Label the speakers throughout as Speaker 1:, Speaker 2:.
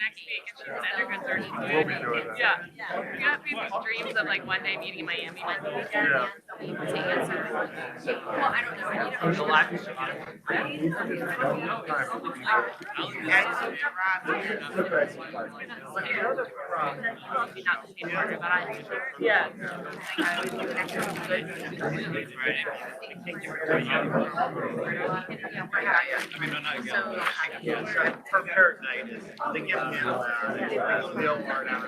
Speaker 1: next week, and she's an endocrine surgeon. We'll be doing that. Yeah. You have these dreams of like one day meeting in Miami. Yeah. Well, I don't know. The life is yeah.
Speaker 2: Her peritonitis, they give them antibiotics, they still are out.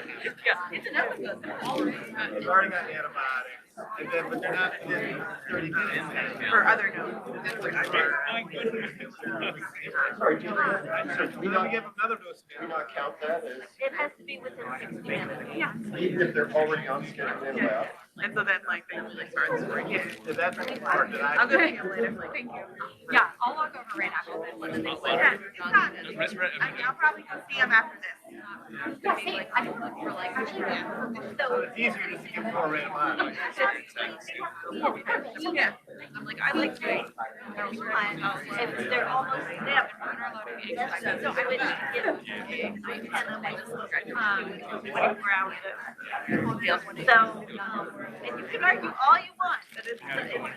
Speaker 2: They've already got antibiotics, and then, but they're not within 30 minutes.
Speaker 3: For other notes.
Speaker 2: Sorry, we don't give them another dose. Do we not count that as?
Speaker 4: It has to be within 60 minutes. Yeah.
Speaker 2: Even if they're already on schedule antibiotics?
Speaker 3: And so then like they really start scoring.
Speaker 2: Yeah, that's the part that
Speaker 3: I'll go see you later. Thank you.
Speaker 4: Yeah, I'll walk over right after this.
Speaker 3: Yeah, I'll probably go see him after this.
Speaker 4: Yeah, same. I can look for like, so.
Speaker 2: It's easier just to give more antibiotics.
Speaker 3: Yeah. I'm like, I like doing.
Speaker 4: If they're almost, they have so I would give 10 of them 24 hours. So, and you can argue all you want, but it's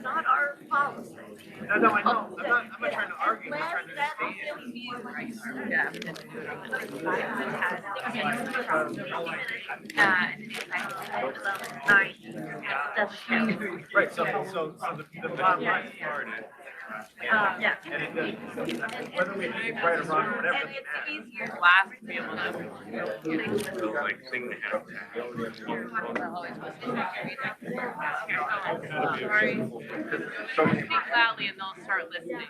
Speaker 4: not our policy.
Speaker 2: No, I know. I'm not trying to argue. I'm trying to understand. Right, so the bottom line started.
Speaker 4: Yeah.
Speaker 2: And it does, whether we right or wrong, whatever.
Speaker 4: And it's easier.
Speaker 1: Last to be able to.
Speaker 5: Like thing to have.
Speaker 1: Sorry. Speak loudly and they'll start listening.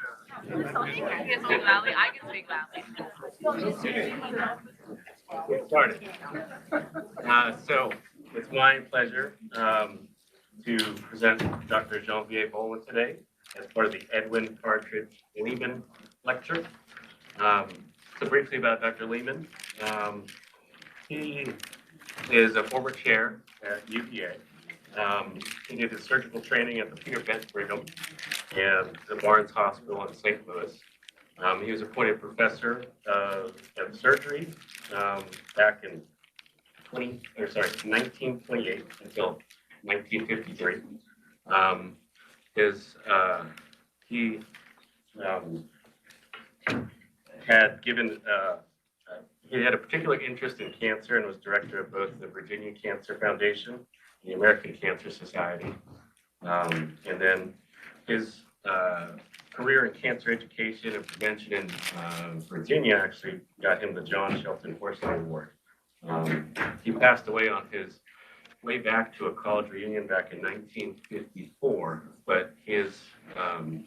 Speaker 1: You can speak loudly, I can speak loudly.
Speaker 5: Get started. So it's my pleasure to present Dr. Genevieve Boland today as part of the Edwin Partridge Lehman Lecture. So briefly about Dr. Lehman. He is a former chair at UVA. He did his surgical training at the Peter Bent Brigham and the Barnes Hospital in St. Louis. He was appointed professor of surgery back in 1928 until 1953. He had given he had a particular interest in cancer and was director of both the Virginia Cancer Foundation and the American Cancer Society. And then his career in cancer education and prevention in Virginia actually got him the John Shelton Horsley Award. He passed away on his way back to a college reunion back in 1954, but his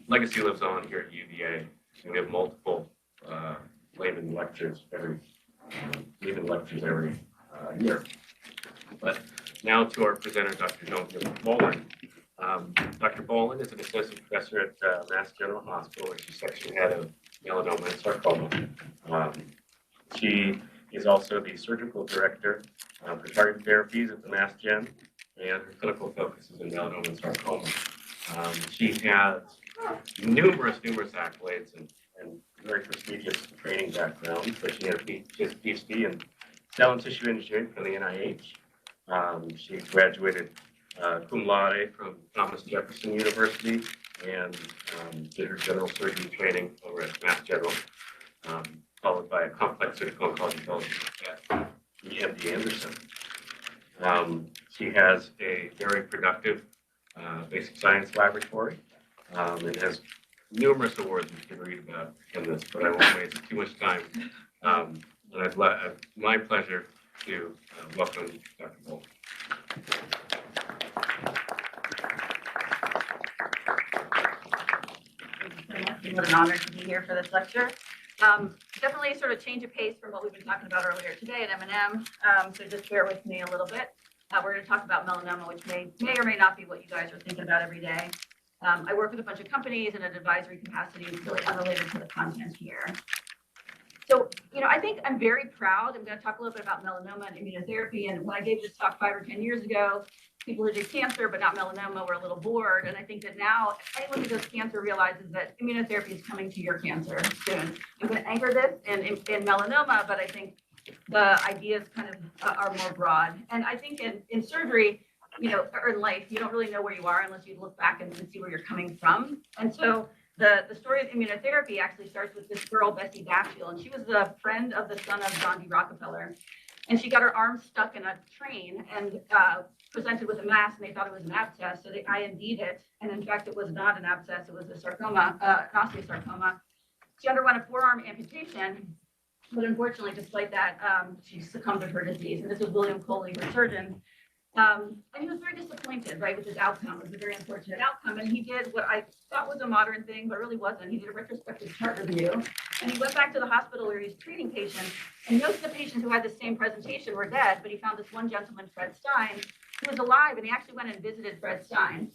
Speaker 5: legacy lives on here at UVA. And we have multiple Lehman lectures every year. But now to our presenter, Dr. Genevieve Boland. Dr. Boland is an associate professor at Mass General Hospital, where she's section head of melanoma and sarcoma. She is also the surgical director for targeted therapies at the Mass Gen, and her clinical focus is in melanoma and sarcoma. She has numerous accolades and very prestigious training background. So she had a PhD in cell and tissue engineering from the NIH. She graduated cum laude from Thomas Jefferson University and did her general surgery training over at Mass General, followed by a complex surgical oncology fellowship at the MD Anderson. She has a very productive basic science laboratory and has numerous awards you can read about in this, but I won't waste too much time. And it's my pleasure to welcome Dr. Boland.
Speaker 6: What an honor to be here for this lecture. Definitely sort of change of pace from what we've been talking about earlier today at M&M. So just bear with me a little bit. We're going to talk about melanoma, which may or may not be what you guys are thinking about every day. I work with a bunch of companies in an advisory capacity, really unrelated to the content here. So, I think I'm very proud. I'm going to talk a little bit about melanoma and immunotherapy. And when I gave this talk 5 or 10 years ago, people who did cancer but not melanoma were a little bored. And I think that now anyone who does cancer realizes that immunotherapy is coming to your cancer soon. I'm going to anchor this in melanoma, but I think the ideas kind of are more broad. And I think in surgery, or in life, you don't really know where you are unless you look back and see where you're coming from. And so the story of immunotherapy actually starts with this girl, Bessie Dashiell, and she was a friend of the son of John D. Rockefeller. And she got her arm stuck in a train and presented with a mass, and they thought it was an abscess, so they IND'd it. And in fact, it was not an abscess, it was a sarcoma, an osteosarcoma. She underwent a forearm amputation, but unfortunately, despite that, she succumbed to her disease. And this was William Coley, her surgeon. And he was very disappointed, right, with his outcome. It was a very unfortunate outcome. And he did what I thought was a modern thing, but really wasn't. He did a retrospective chart review. And he went back to the hospital where he was treating patients. And most of the patients who had the same presentation were dead, but he found this one gentleman, Fred Stein, who was alive. And he actually went and visited Fred Stein.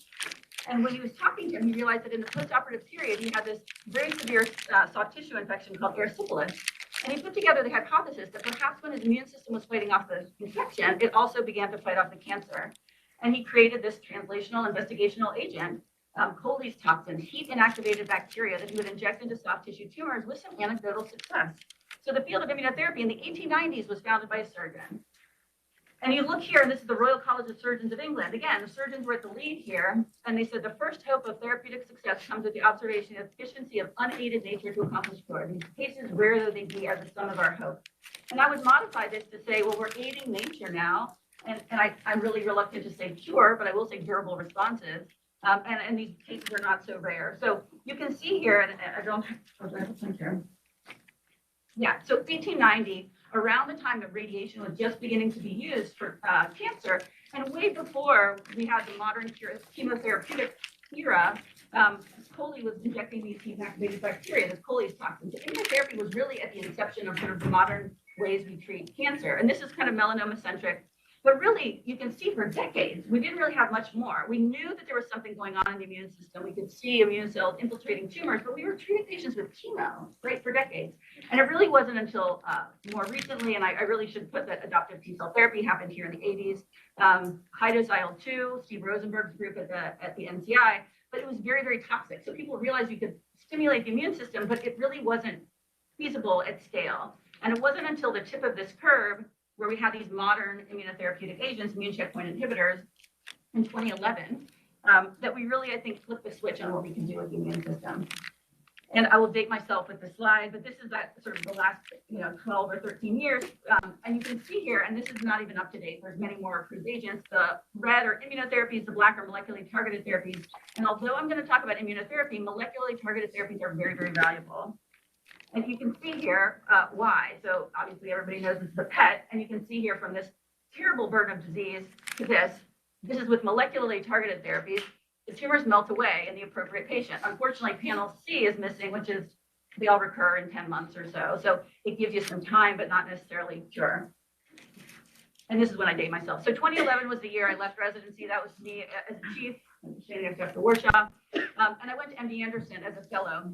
Speaker 6: And when he was talking to him, he realized that in the postoperative period, he had this very severe soft tissue infection called erysipelas. And he put together the hypothesis that perhaps when his immune system was fighting off the infection, it also began to fight off the cancer. And he created this translational investigational agent, Coley's toxins, heat inactivated bacteria that he would inject into soft tissue tumors with some anecdotal success. So the field of immunotherapy in the 1890s was founded by a surgeon. And you look here, and this is the Royal College of Surgeons of England. Again, the surgeons were at the lead here, and they said the first hope of therapeutic success comes with the observation of efficiency of unaided nature to accomplish cure. These cases, rare though they be, are the sum of our hope. And I would modify this to say, well, we're aiding nature now, and I'm really reluctant to say cure, but I will say durable responses. And these cases are not so rare. So you can see here, and I don't have a print here. Yeah, so 1890. Around the time that radiation was just beginning to be used for cancer, and way before we had the modern chemotherapeutic era, Coley was injecting these heat-activated bacteria, this Coley's toxin. So immunotherapy was really at the inception of sort of the modern ways we treat cancer. And this is kind of melanoma-centric. But really, you can see for decades, we didn't really have much more. We knew that there was something going on in the immune system. We could see immune cells infiltrating tumors, but we were treating patients with chemo, right, for decades. And it really wasn't until more recently, and I really should put that adoptive T-cell therapy happened here in the 80s, high-dose IL-2, Steve Rosenberg's group at the NCI, but it was very, very toxic. So people realized you could stimulate the immune system, but it really wasn't feasible at scale. And it wasn't until the tip of this curve where we had these modern immunotherapeutic agents, immune checkpoint inhibitors, in 2011, that we really, I think, flipped the switch on what we can do with the immune system. And I will date myself with the slide, but this is that sort of the last, 12 or 13 years. And you can see here, and this is not even up to date. There's many more approved agents. The red are immunotherapies, the black are molecularly targeted therapies. And although I'm going to talk about immunotherapy, molecularly targeted therapies are very, very valuable. And you can see here why. So obviously everybody knows this is a PET, and you can see here from this terrible burden of disease to this. This is with molecularly targeted therapies. The tumors melt away in the appropriate patient. Unfortunately, panel C is missing, which is they all recur in 10 months or so. So it gives you some time, but not necessarily cure. And this is when I date myself. So 2011 was the year I left residency. That was me as chief, standing up Dr. Warshaw. And I went to MD Anderson as a fellow.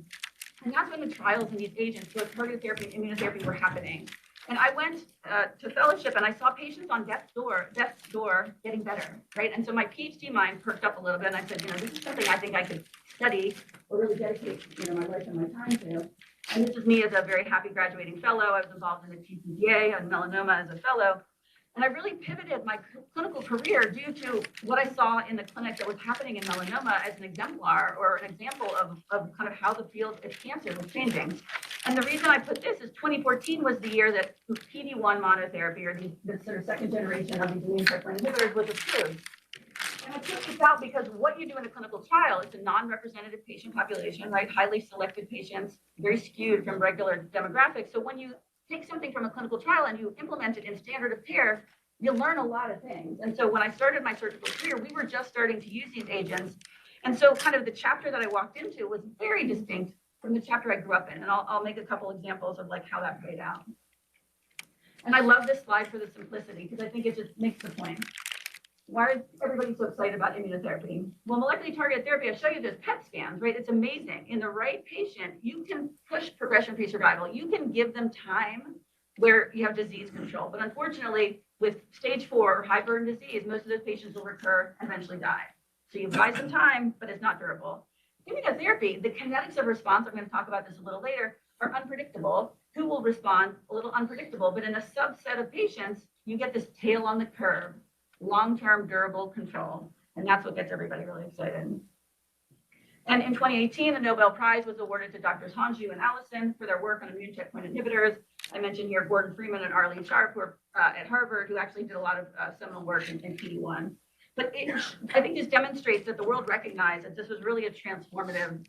Speaker 6: And that's when the trials in these agents, both targeted therapy and immunotherapy, were happening. And I went to fellowship and I saw patients on death's door getting better, right? And so my PhD mind perked up a little bit, and I said, this is something I think I could study or really dedicate, my life and my time to. And this is me as a very happy graduating fellow. I was involved in the TCGA on melanoma as a fellow. And I really pivoted my clinical career due to what I saw in the clinic that was happening in melanoma as an exemplar or an example of kind of how the field of cancer was changing. And the reason I put this is 2014 was the year that PD-1 monotherapy, or the sort of second generation of these immune checkpoint inhibitors, was approved. And I put this out because what you do in a clinical trial is a non-representative patient population, right? Highly selected patients, very skewed from regular demographics. So when you take something from a clinical trial and you implement it in standard of care, you learn a lot of things. And so when I started my surgical career, we were just starting to use these agents. And so kind of the chapter that I walked into was very distinct from the chapter I grew up in. And I'll make a couple examples of like how that played out. And I love this slide for the simplicity because I think it just makes the point. Why is everybody so excited about immunotherapy? Well, molecularly targeted therapy, I show you those PET scans, right? It's amazing. In the right patient, you can push progression-free survival. You can give them time where you have disease control. But unfortunately, with stage 4 or high burden disease, most of those patients will recur and eventually die. So you buy some time, but it's not durable. Immunotherapy, the kinetics of response, I'm going to talk about this a little later, are unpredictable. Who will respond? A little unpredictable, but in a subset of patients, you get this tail on the curve, long-term durable control. And that's what gets everybody really excited. And in 2018, the Nobel Prize was awarded to Drs. Hanju and Allison for their work on immune checkpoint inhibitors. I mentioned here Gordon Freeman and Arlene Sharp, who are at Harvard, who actually did a lot of seminal work in PD-1. But I think this demonstrates that the world recognized that this was really a transformative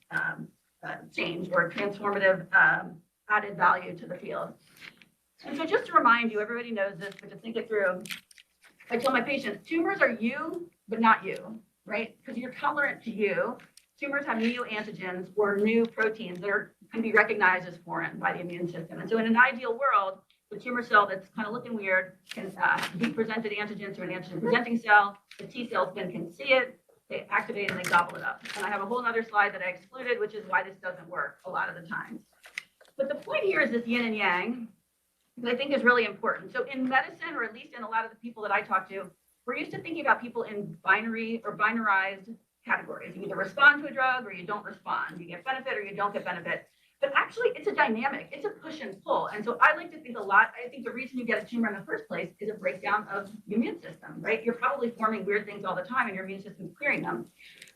Speaker 6: change or a transformative added value to the field. And so just to remind you, everybody knows this, but to think it through, I tell my patients, tumors are you, but not you, right? Because you're tolerant to you. Tumors have neoantigens or new proteins that can be recognized as foreign by the immune system. And so in an ideal world, the tumor cell that's kind of looking weird can be presented antigen to an antigen presenting cell. The T cells then can see it, they activate and they gobble it up. And I have a whole other slide that I excluded, which is why this doesn't work a lot of the times. But the point here is this yin and yang, that I think is really important. So in medicine, or at least in a lot of the people that I talk to, we're used to thinking about people in binary or binarized categories. You either respond to a drug or you don't respond. You get benefit or you don't get benefit. But actually, it's a dynamic. It's a push and pull. And so I like to think a lot. I think the reason you get a tumor in the first place is a breakdown of the immune system, right? You're probably forming weird things all the time and your immune system's clearing them.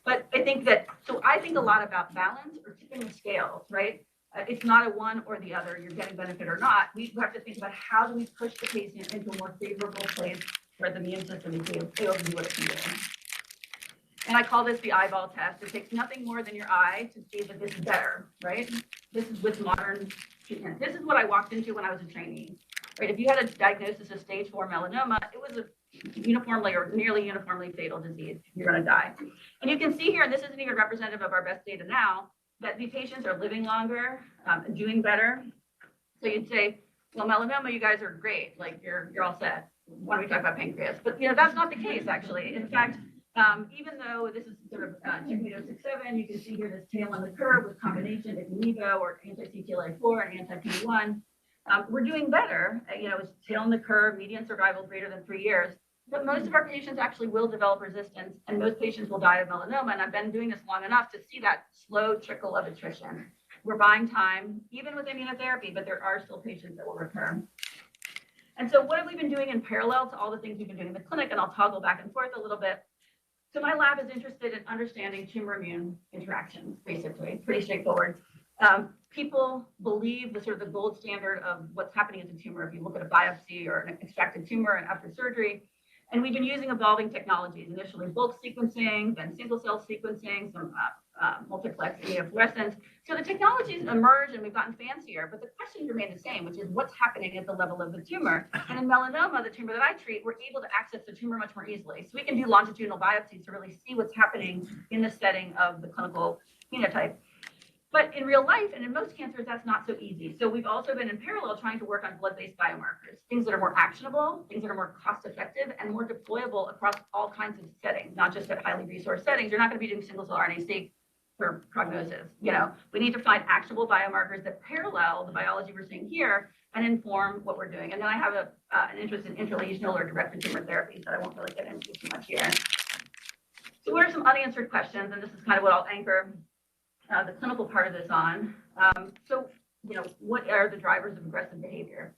Speaker 6: But I think a lot about balance or tipping the scales, right? It's not a one or the other. You're getting benefit or not. We have to think about how do we push the patient into a more favorable place where the immune system is able to do what it can do. And I call this the eyeball test. It takes nothing more than your eye to see that this is better, right? This is with modern treatment. This is what I walked into when I was a trainee, right? If you had a diagnosis of stage 4 melanoma, it was a uniformly or nearly uniformly fatal disease. You're going to die. And you can see here, and this isn't even representative of our best data now, that the patients are living longer, doing better. So you'd say, well, melanoma, you guys are great. Like you're all set. Why don't we talk about pancreas? But that's not the case, actually. In fact, even though this is sort of checkmate 067, you can see here this tail on the curve with combination ipi/nivo or anti-CTLA-4 and anti-PD-1. We're doing better. It's tail on the curve, median survival greater than 3 years. But most of our patients actually will develop resistance, and most patients will die of melanoma. And I've been doing this long enough to see that slow trickle of attrition. We're buying time, even with immunotherapy, but there are still patients that will recur. And so what have we been doing in parallel to all the things we've been doing in the clinic? And I'll toggle back and forth a little bit. So my lab is interested in understanding tumor-immune interactions, basically, pretty straightforward. People believe the sort of the gold standard of what's happening in the tumor, if you look at a biopsy or an extracted tumor and after surgery. And we've been using evolving technologies, initially bulk sequencing, then single cell sequencing, some multiplex immunofluorescence. So the technologies emerged and we've gotten fancier, but the questions remain the same, which is what's happening at the level of the tumor. And in melanoma, the tumor that I treat, we're able to access the tumor much more easily. So we can do longitudinal biopsies to really see what's happening in the setting of the clinical phenotype. But in real life and in most cancers, that's not so easy. So we've also been in parallel trying to work on blood-based biomarkers, things that are more actionable, things that are more cost-effective, and more deployable across all kinds of settings, not just at highly resourced settings. You're not going to be doing single-cell RNA-seq for prognosis. We need to find actionable biomarkers that parallel the biology we're seeing here and inform what we're doing. And then I have an interest in intralesional or directed tumor therapies that I won't really get into too much here. So what are some unanswered questions? And this is kind of what I'll anchor the clinical part of this on. What are the drivers of aggressive behavior?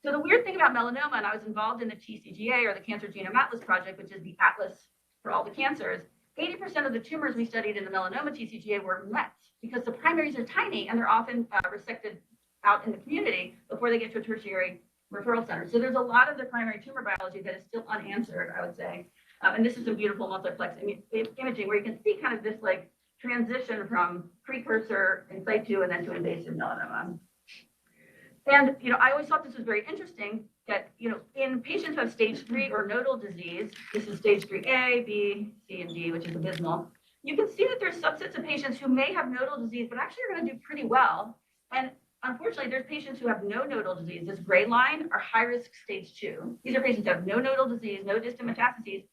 Speaker 6: So the weird thing about melanoma, and I was involved in the TCGA or the Cancer Genome Atlas Project, which is the atlas for all the cancers, 80% of the tumors we studied in the melanoma TCGA were mets because the primaries are tiny and they're often resected out in the community before they get to a tertiary referral center. So there's a lot of the primary tumor biology that is still unanswered, I would say. And this is a beautiful multiplex imaging where you can see kind of this like transition from precursor in situ and then to invasive melanoma. And, I always thought this was very interesting that, in patients who have stage 3 or nodal disease, this is stage 3A, B, C, and D, which is abysmal. You can see that there's subsets of patients who may have nodal disease, but actually are going to do pretty well. And unfortunately, there's patients who have no nodal disease. This gray line are high-risk stage 2. These are patients who have no nodal disease, no distant metastases,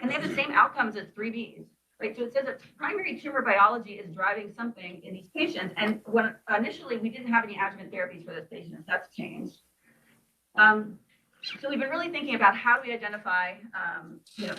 Speaker 6: and they have the same outcomes as 3Bs. Right, so it says that primary tumor biology is driving something in these patients. And when initially we didn't have any adjuvant therapies for those patients, that's changed. So we've been really thinking about how do we identify,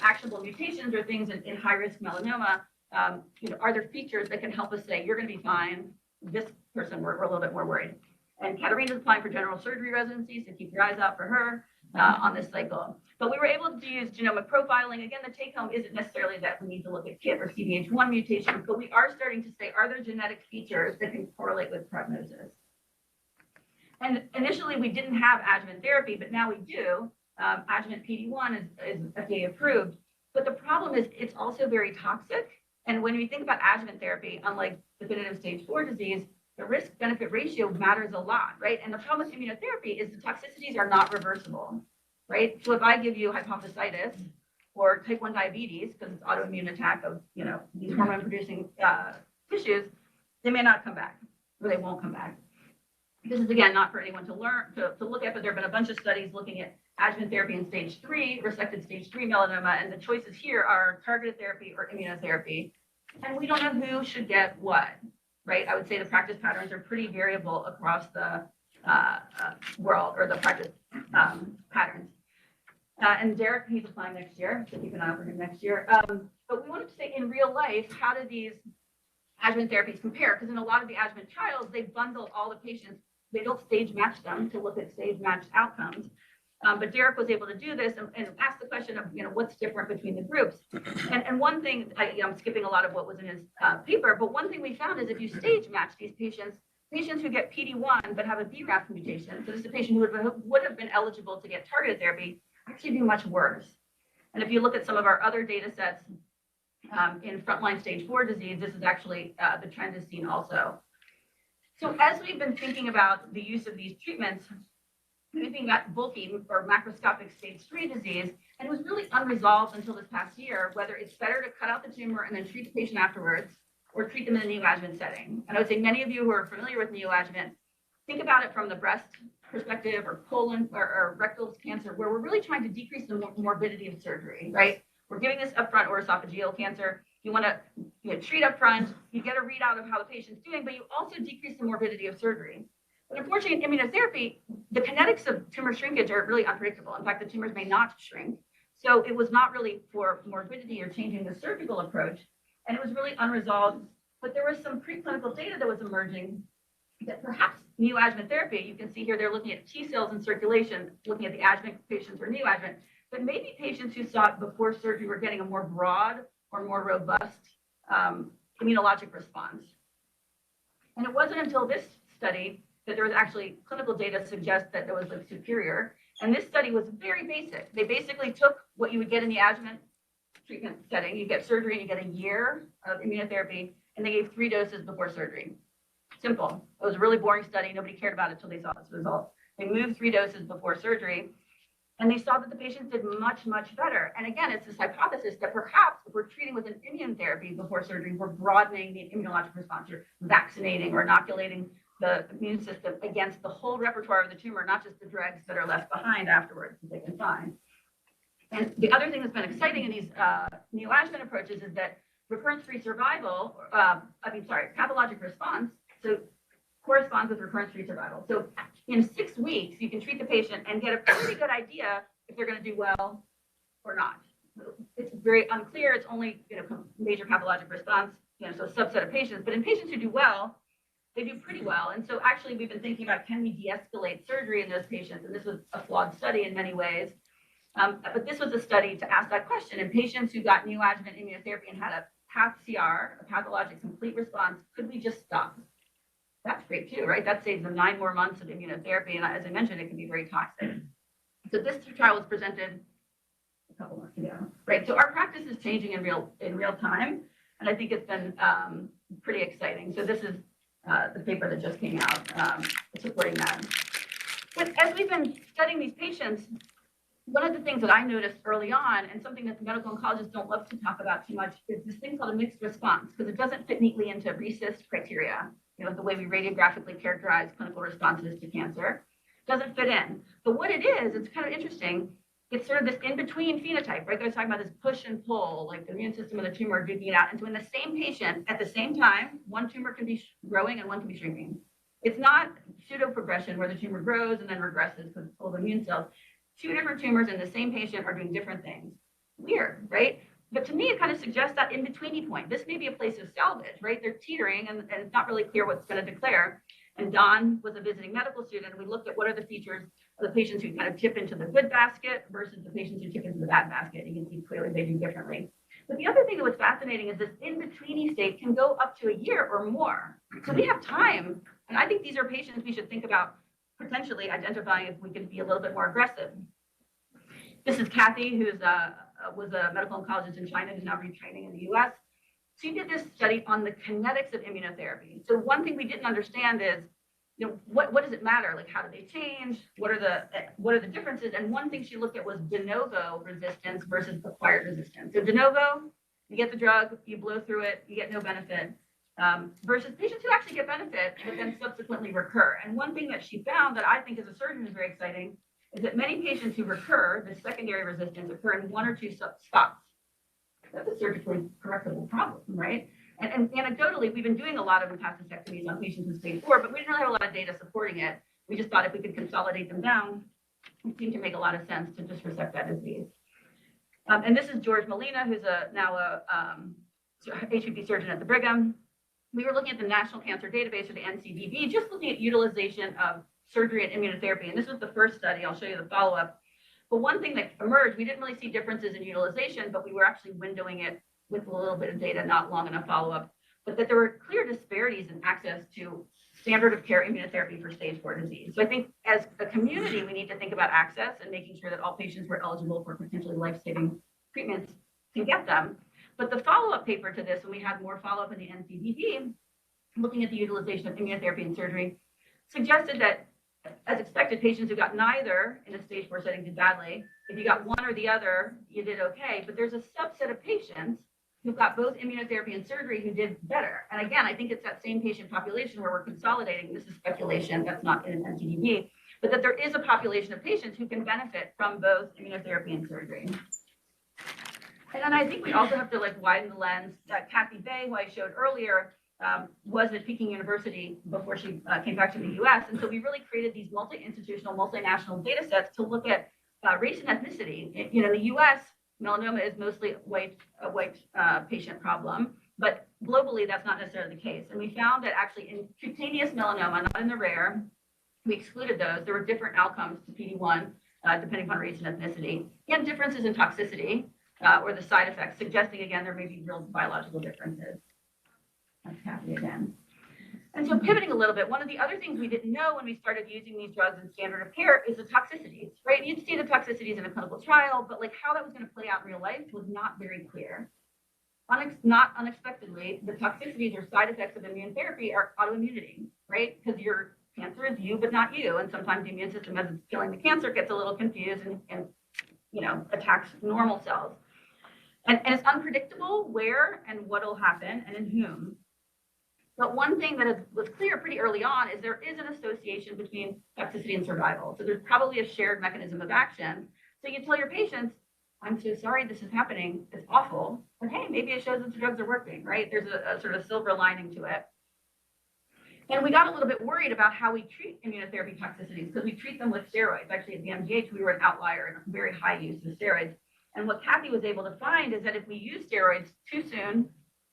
Speaker 6: actionable mutations or things in high-risk melanoma. Are there features that can help us say, you're going to be fine? This person, we're a little bit more worried. And Katarina's applying for general surgery residency, so keep your eyes out for her on this cycle. But we were able to use genomic profiling. Again, the take home isn't necessarily that we need to look at KIT or CDH1 mutations, but we are starting to say, are there genetic features that can correlate with prognosis? And initially, we didn't have adjuvant therapy, but now we do. Adjuvant PD-1 is FDA approved. But the problem is it's also very toxic. And when we think about adjuvant therapy, unlike definitive stage 4 disease, the risk-benefit ratio matters a lot, right? And the problem with immunotherapy is the toxicities are not reversible, right? So if I give you hypophysitis or type 1 diabetes, because it's autoimmune attack of, these hormone-producing tissues, they may not come back, or they won't come back. This is, again, not for anyone to learn, to look at, but there have been a bunch of studies looking at adjuvant therapy in stage 3, resected stage 3 melanoma, and the choices here are targeted therapy or immunotherapy. And we don't know who should get what, right? I would say the practice patterns are pretty variable across the world, or the practice patterns. And Derek, he's applying next year, so keep an eye out for him next year. But we wanted to say in real life, how do these adjuvant therapies compare? Because in a lot of the adjuvant trials, they bundle all the patients. They don't stage match them to look at stage matched outcomes. But Derek was able to do this and ask the question of, what's different between the groups. And one thing, I'm skipping a lot of what was in his paper, but one thing we found is if you stage match these patients who get PD-1 but have a BRAF mutation, so this is a patient who would have been eligible to get targeted therapy, actually do much worse. And if you look at some of our other data sets in frontline stage 4 disease, this is actually the trend is seen also. So as we've been thinking about the use of these treatments, we've been got bulky or macroscopic stage 3 disease, and it was really unresolved until this past year, whether it's better to cut out the tumor and then treat the patient afterwards or treat them in a neoadjuvant setting. And I would say many of you who are familiar with neoadjuvant, think about it from the breast perspective or colon or rectal cancer, where we're really trying to decrease the morbidity of surgery, right? We're giving this upfront or esophageal cancer. You want to treat upfront, you get a readout of how the patient's doing, but you also decrease the morbidity of surgery. But unfortunately, in immunotherapy, the kinetics of tumor shrinkage are really unpredictable. In fact, the tumors may not shrink. So it was not really for morbidity or changing the surgical approach, and it was really unresolved. But there was some preclinical data that was emerging that perhaps neoadjuvant therapy, you can see here, they're looking at T cells in circulation, looking at the adjuvant patients or neoadjuvant, but maybe patients who saw it before surgery were getting a more broad or more robust immunologic response. And it wasn't until this study that there was actually clinical data suggest that there was like superior. And this study was very basic. They basically took what you would get in the adjuvant treatment setting. You get surgery and you get a year of immunotherapy, and they gave 3 doses before surgery. Simple. It was a really boring study. Nobody cared about it until they saw this result. They moved 3 doses before surgery, and they saw that the patients did much, much better. And again, it's this hypothesis that perhaps if we're treating with an immune therapy before surgery, we're broadening the immunologic response. You're vaccinating or inoculating the immune system against the whole repertoire of the tumor, not just the dregs that are left behind afterwards that they can find. And the other thing that's been exciting in these neoadjuvant approaches is that recurrence-free survival, pathologic response, so corresponds with recurrence-free survival. So in 6 weeks, you can treat the patient and get a pretty good idea if they're going to do well or not. It's very unclear. It's only major pathologic response, so a subset of patients. But in patients who do well, they do pretty well. And so actually, we've been thinking about, can we de-escalate surgery in those patients? And this was a flawed study in many ways. But this was a study to ask that question. In patients who got neoadjuvant immunotherapy and had a path CR, a pathologic complete response, could we just stop? That's great too, right? That saves them 9 more months of immunotherapy. And as I mentioned, it can be very toxic. So this trial was presented a couple months ago, right? So our practice is changing in real time. And I think it's been pretty exciting. So this is the paper that just came out supporting that. But as we've been studying these patients, one of the things that I noticed early on, and something that the medical oncologists don't love to talk about too much, is this thing called a mixed response, because it doesn't fit neatly into RECIST criteria, the way we radiographically characterize clinical responses to cancer. Doesn't fit in. But what it is, it's kind of interesting. It's sort of this in-between phenotype, right? I was talking about this push and pull, like the immune system and the tumor are duking it out. And so in the same patient, at the same time, one tumor can be growing and one can be shrinking. It's not pseudo-progression where the tumor grows and then regresses because it's full of immune cells. two different tumors in the same patient are doing different things. Weird, right? But to me, it kind of suggests that in-betweeny point. This may be a place of salvage, right? They're teetering and it's not really clear what's going to declare. And Don was a visiting medical student, and we looked at what are the features of the patients who kind of tip into the good basket versus the patients who tip into the bad basket. You can see clearly they do differently. But the other thing that was fascinating is this in-betweeny state can go up to a year or more. So we have time. And I think these are patients we should think about potentially identifying if we can be a little bit more aggressive. This is Kathy, who was a medical oncologist in China, who's now retraining in the US. She did this study on the kinetics of immunotherapy. So one thing we didn't understand is, you know, what does it matter? Like, how do they change? What are the differences? And one thing she looked at was de novo resistance versus acquired resistance. So de novo, you get the drug, you blow through it, you get no benefit, versus patients who actually get benefit, but then subsequently recur. And one thing that she found that I think as a surgeon is very exciting is that many patients who recur, the secondary resistance, occur in one or two spots. That's a surgically correctable problem, right? And anecdotally, we've been doing a lot of metastases on patients with stage 4, but we didn't really have a lot of data supporting it. We just thought if we could consolidate them down, it seemed to make a lot of sense to just resect that disease. And this is George Molina, who's now a HPP surgeon at the Brigham. We were looking at the National Cancer Database, or the NCDB, just looking at utilization of surgery and immunotherapy. And this was the first study. I'll show you the follow-up. But one thing that emerged, we didn't really see differences in utilization, but we were actually windowing it with a little bit of data, not long enough follow-up, but that there were clear disparities in access to standard of care immunotherapy for stage 4 disease. So I think as a community, we need to think about access and making sure that all patients who are eligible for potentially life-saving treatments can get them. But the follow-up paper to this, when we had more follow-up in the NCDB, looking at the utilization of immunotherapy and surgery, suggested that, as expected, patients who got neither in a stage 4 setting did badly. If you got one or the other, you did okay. But there's a subset of patients who got both immunotherapy and surgery who did better. And again, I think it's that same patient population where we're consolidating. This is speculation, that's not in an NCDB, but that there is a population of patients who can benefit from both immunotherapy and surgery. And then I think we also have to widen the lens. Kathy Bay, who I showed earlier, was at Peking University before she came back to the US. And so we really created these multi-institutional, multinational data sets to look at race and ethnicity. In the US, melanoma is mostly a white patient problem, but globally that's not necessarily the case. And we found that actually in cutaneous melanoma, not in the rare, we excluded those. There were different outcomes to PD-1 depending upon race and ethnicity, and differences in toxicity or the side effects, suggesting again there may be real biological differences. That's Kathy again. And so pivoting a little bit, one of the other things we didn't know when we started using these drugs in standard of care is the toxicities, right? You'd see the toxicities in a clinical trial, but how that was going to play out in real life was not very clear. Not unexpectedly, the toxicities or side effects of immune therapy are autoimmunity, right? Because your cancer is you, but not you. And sometimes the immune system, as it's killing the cancer, gets a little confused and attacks normal cells. And it's unpredictable where and what will happen and in whom. But one thing that was clear pretty early on is there is an association between toxicity and survival. So there's probably a shared mechanism of action. So you tell your patients, I'm so sorry this is happening. It's awful. But hey, maybe it shows that the drugs are working, right? There's a sort of silver lining to it. And we got a little bit worried about how we treat immunotherapy toxicities because we treat them with steroids. Actually, at the MGH, we were an outlier in a very high use of steroids. And what Kathy was able to find is that if we use steroids too soon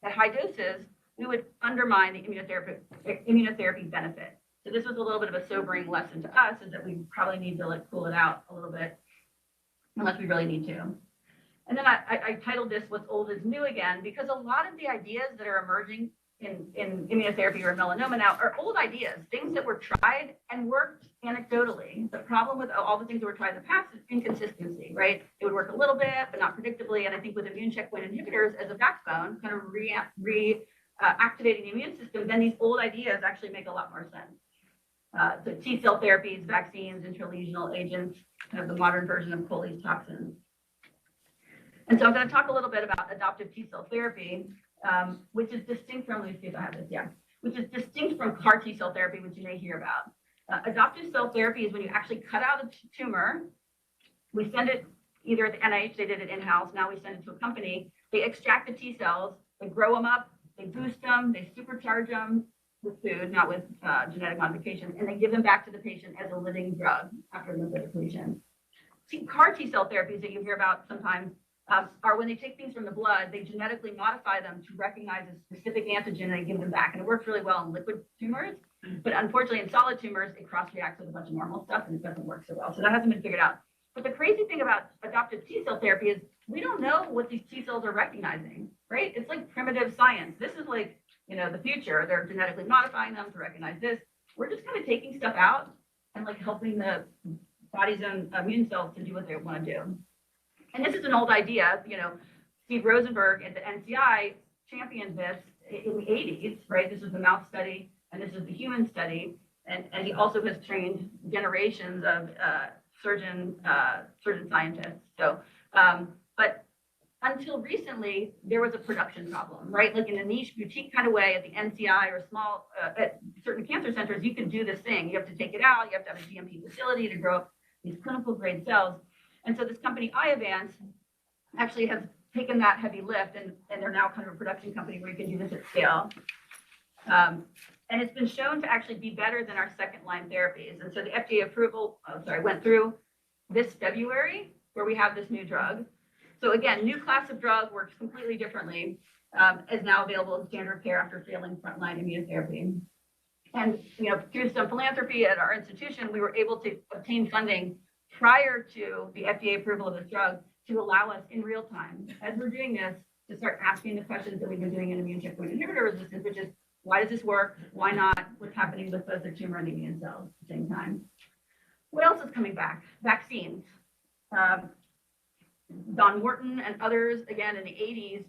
Speaker 6: at high doses, we would undermine the immunotherapy benefit. So this was a little bit of a sobering lesson to us, is that we probably need to cool it out a little bit, unless we really need to. And then I titled this "What's Old is New Again," because a lot of the ideas that are emerging in immunotherapy or melanoma now are old ideas, things that were tried and worked anecdotally. The problem with all the things that were tried in the past is inconsistency, right? It would work a little bit, but not predictably. And I think with immune checkpoint inhibitors as a backbone, kind of activating the immune system, then these old ideas actually make a lot more sense. So T cell therapies, vaccines, intralesional agents, kind of the modern version of Coley's toxins. And so I'm going to talk a little bit about adoptive T cell therapy, which is distinct from, let me see if I have this, which is distinct from CAR T cell therapy, which you may hear about. Adoptive cell therapy is when you actually cut out a tumor. We send it either at the NIH, they did it in-house, now we send it to a company. They extract the T cells, they grow them up, they boost them, they supercharge them with food, not with genetic modifications, and they give them back to the patient as a living drug after lymphodepletion. CAR T cell therapies that you hear about sometimes are when they take things from the blood, they genetically modify them to recognize a specific antigen and they give them back. And it works really well in liquid tumors, but unfortunately in solid tumors, it cross-reacts with a bunch of normal stuff and it doesn't work so well. So that hasn't been figured out. But the crazy thing about adoptive T cell therapy is we don't know what these T cells are recognizing, right? It's like primitive science. This is like, the future. They're genetically modifying them to recognize this. We're just kind of taking stuff out and like helping the body's own immune cells to do what they want to do. And this is an old idea. Steve Rosenberg at the NCI championed this in the 80s, right? This is the mouse study and this is the human study. And he also has trained generations of surgeon scientists. So, but until recently, there was a production problem, right? Like in a niche boutique kind of way at the NCI or small, at certain cancer centers, you can do this thing. You have to take it out. You have to have a GMP facility to grow up these clinical grade cells. And so this company, Iovance, actually has taken that heavy lift and they're now kind of a production company where you can do this at scale. And it's been shown to actually be better than our second line therapies. And so the FDA approval, went through this February where we have this new drug. So again, new class of drug works completely differently, is now available as standard care after failing frontline immunotherapy. And through some philanthropy at our institution, we were able to obtain funding prior to the FDA approval of this drug to allow us in real time, as we're doing this, to start asking the questions that we've been doing in immune checkpoint inhibitor resistance, which is why does this work? Why not? What's happening with both the tumor and the immune cells at the same time? What else is coming back? Vaccines. Don Morton and others, again, in the 80s,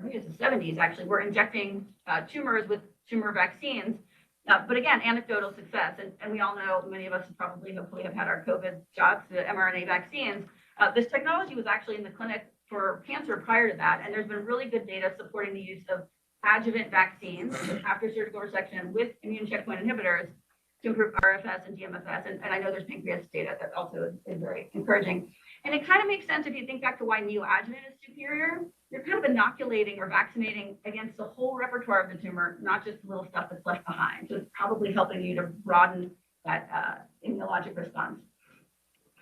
Speaker 6: I think it's the 70s actually, were injecting tumors with tumor vaccines. But again, anecdotal success. And we all know, many of us probably hopefully have had our COVID shots, the mRNA vaccines. This technology was actually in the clinic for cancer prior to that. And there's been really good data supporting the use of adjuvant vaccines after surgical resection with immune checkpoint inhibitors to improve RFS and DMFS. And I know there's pancreas data that also is very encouraging. And it kind of makes sense if you think back to why neoadjuvant is superior. You're kind of inoculating or vaccinating against the whole repertoire of the tumor, not just the little stuff that's left behind. So it's probably helping you to broaden that immunologic response.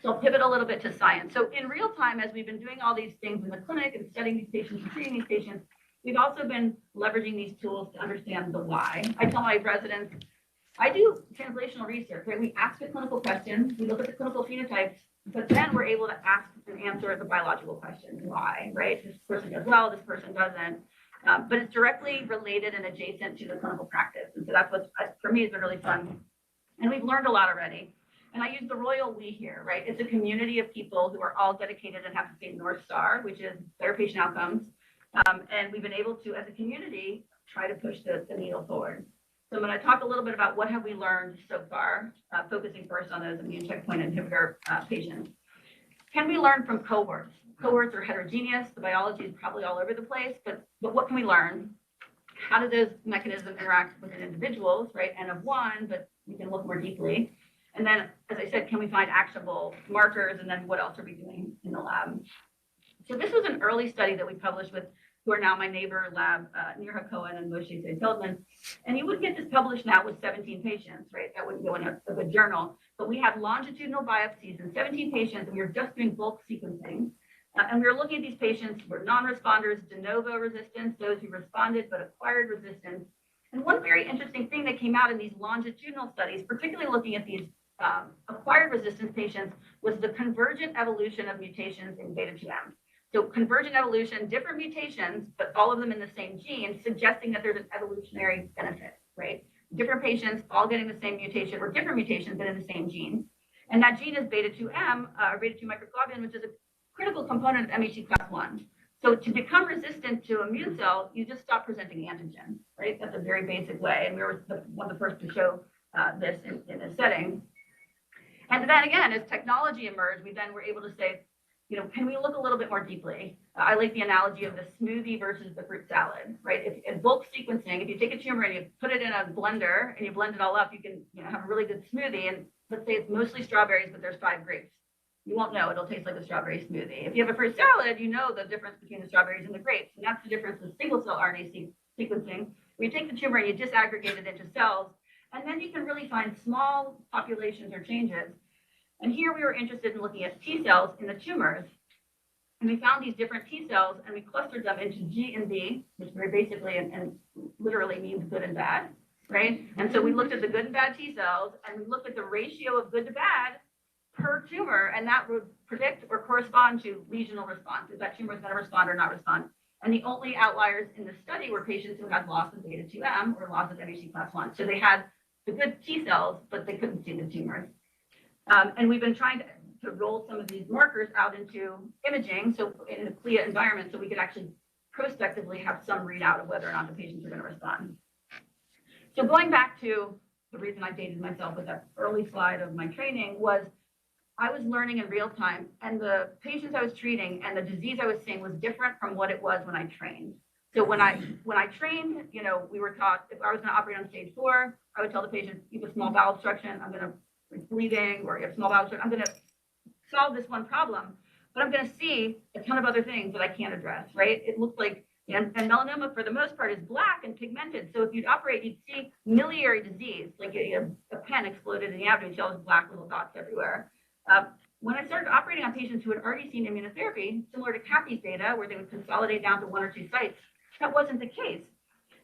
Speaker 6: So I'll pivot a little bit to science. So in real time, as we've been doing all these things in the clinic and studying these patients and treating these patients, we've also been leveraging these tools to understand the why. I tell my residents, I do translational research, right? We ask a clinical question, we look at the clinical phenotypes, but then we're able to ask and answer the biological question, why, right? This person does well, this person doesn't. But it's directly related and adjacent to the clinical practice. And so that's what, for me, has been really fun. And we've learned a lot already. And I use the royal we here, right? It's a community of people who are all dedicated and have the same North Star, which is better patient outcomes. And we've been able to, as a community, try to push the needle forward. So I'm going to talk a little bit about what have we learned so far, focusing first on those immune checkpoint inhibitor patients. Can we learn from cohorts? Cohorts are heterogeneous. The biology is probably all over the place, but what can we learn? How do those mechanisms interact within individuals, right? N of one, but we can look more deeply. And then, as I said, can we find actionable markers? And then what else are we doing in the lab? So this was an early study that we published with who are now my neighbor lab, Nirha Cohen and Moshe Feldman. And you wouldn't get this published now with 17 patients, right? That wouldn't go in a good journal. But we had longitudinal biopsies in 17 patients, and we were just doing bulk sequencing. And we were looking at these patients who were non-responders, de novo resistance, those who responded but acquired resistance. And one very interesting thing that came out in these longitudinal studies, particularly looking at these acquired resistance patients, was the convergent evolution of mutations in beta-2M. So convergent evolution, different mutations, but all of them in the same gene, suggesting that there's an evolutionary benefit, right? Different patients all getting the same mutation or different mutations, but in the same gene. And that gene is beta-2M, or beta-2 microglobulin, which is a critical component of MEC class 1. So to become resistant to immune cell, you just stop presenting antigen, right? That's a very basic way. And we were one of the first to show this in this setting. And then again, as technology emerged, we then were able to say, can we look a little bit more deeply? I like the analogy of the smoothie versus the fruit salad, right? If in bulk sequencing, if you take a tumor and you put it in a blender and you blend it all up, you can have a really good smoothie. And let's say it's mostly strawberries, but there's 5 grapes. You won't know. It'll taste like a strawberry smoothie. If you have a fruit salad, you know the difference between the strawberries and the grapes. And that's the difference with single cell RNA sequencing, where you take the tumor and you disaggregate it into cells, and then you can really find small populations or changes. And here we were interested in looking at T cells in the tumors. And we found these different T cells and we clustered them into G and B, which very basically and literally means good and bad, right? And so we looked at the good and bad T cells and we looked at the ratio of good to bad per tumor, and that would predict or correspond to lesional response, if that tumor is going to respond or not respond. And the only outliers in the study were patients who had loss of beta 2M or loss of MHC class 1. So they had the good T cells, but they couldn't see the tumors. And we've been trying to roll some of these markers out into imaging, so in a CLIA environment, so we could actually prospectively have some readout of whether or not the patients are going to respond. So going back to the reason I dated myself with that early slide of my training was I was learning in real time, and the patients I was treating and the disease I was seeing was different from what it was when I trained. So when I trained, you know, we were taught if I was going to operate on stage 4, I would tell the patient, you have a small bowel obstruction, I'm going to bleeding, or you have small bowel obstruction, I'm going to solve this one problem, but I'm going to see a ton of other things that I can't address, right? It looks like, and melanoma for the most part is black and pigmented. So if you'd operate, you'd see miliary disease, like a pen exploded in the abdomen, you see all these black little dots everywhere. When I started operating on patients who had already seen immunotherapy, similar to Kathy's data, where they would consolidate down to 1 or 2 sites, that wasn't the case.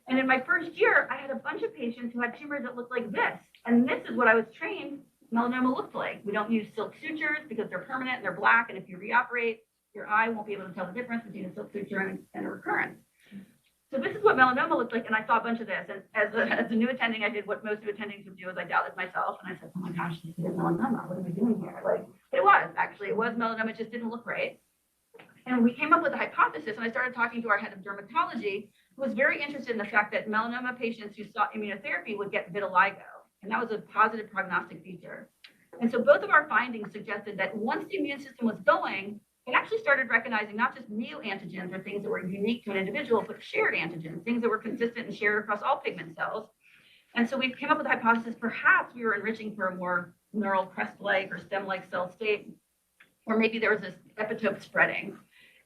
Speaker 6: And in my first year, I had a bunch of patients who had tumors that looked like this. And this is what I was trained melanoma looked like. We don't use silk sutures because they're permanent and they're black. And if you reoperate, your eye won't be able to tell the difference between a silk suture and a recurrence. So this is what melanoma looked like, and I saw a bunch of this. And as a new attending, I did what most new attendings would do, is I doubted myself, and I said, oh my gosh, this is melanoma. What are we doing here? Like, it was melanoma, it just didn't look right. And we came up with a hypothesis, and I started talking to our head of dermatology, who was very interested in the fact that melanoma patients who saw immunotherapy would get vitiligo, and that was a positive prognostic feature. And so both of our findings suggested that once the immune system was going, it actually started recognizing not just neoantigens or things that were unique to an individual, but shared antigens, things that were consistent and shared across all pigment cells. And so we came up with the hypothesis, perhaps we were enriching for a more neural crest-like or stem-like cell state, or maybe there was this epitope spreading.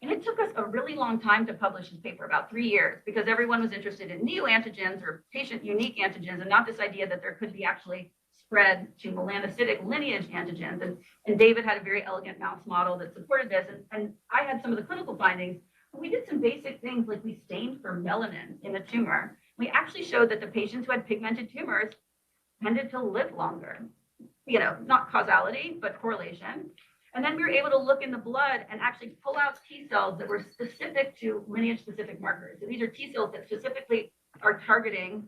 Speaker 6: And it took us a really long time to publish this paper, about 3 years, because everyone was interested in neoantigens or patient-unique antigens, and not this idea that there could be actually spread to melanocytic lineage antigens. And David had a very elegant mouse model that supported this. And I had some of the clinical findings. We did some basic things, like we stained for melanin in the tumor. We actually showed that the patients who had pigmented tumors tended to live longer. You know, not causality, but correlation. And then we were able to look in the blood and actually pull out T cells that were specific to lineage-specific markers. So these are T cells that specifically are targeting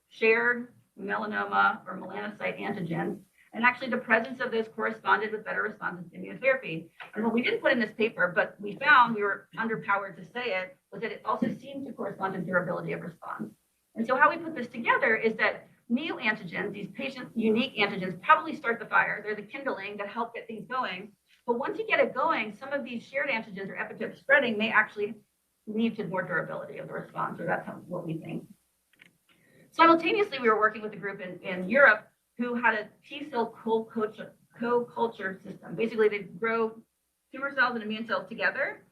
Speaker 6: shared melanoma or melanocyte antigens, and actually the presence of those corresponded with better responses to immunotherapy. And what we didn't put in this paper, but we found, we were underpowered to say it, was that it also seemed to correspond to durability of response. And so how we put this together is that neoantigens, these patient-unique antigens, probably start the fire. They're the kindling that help get things going. But once you get it going, some of these shared antigens or epitope spreading may actually lead to more durability of the response, or that's what we think. Simultaneously, we were working with a group in Europe who had a T-cell co-culture system. Basically, they grow tumor cells and immune cells together,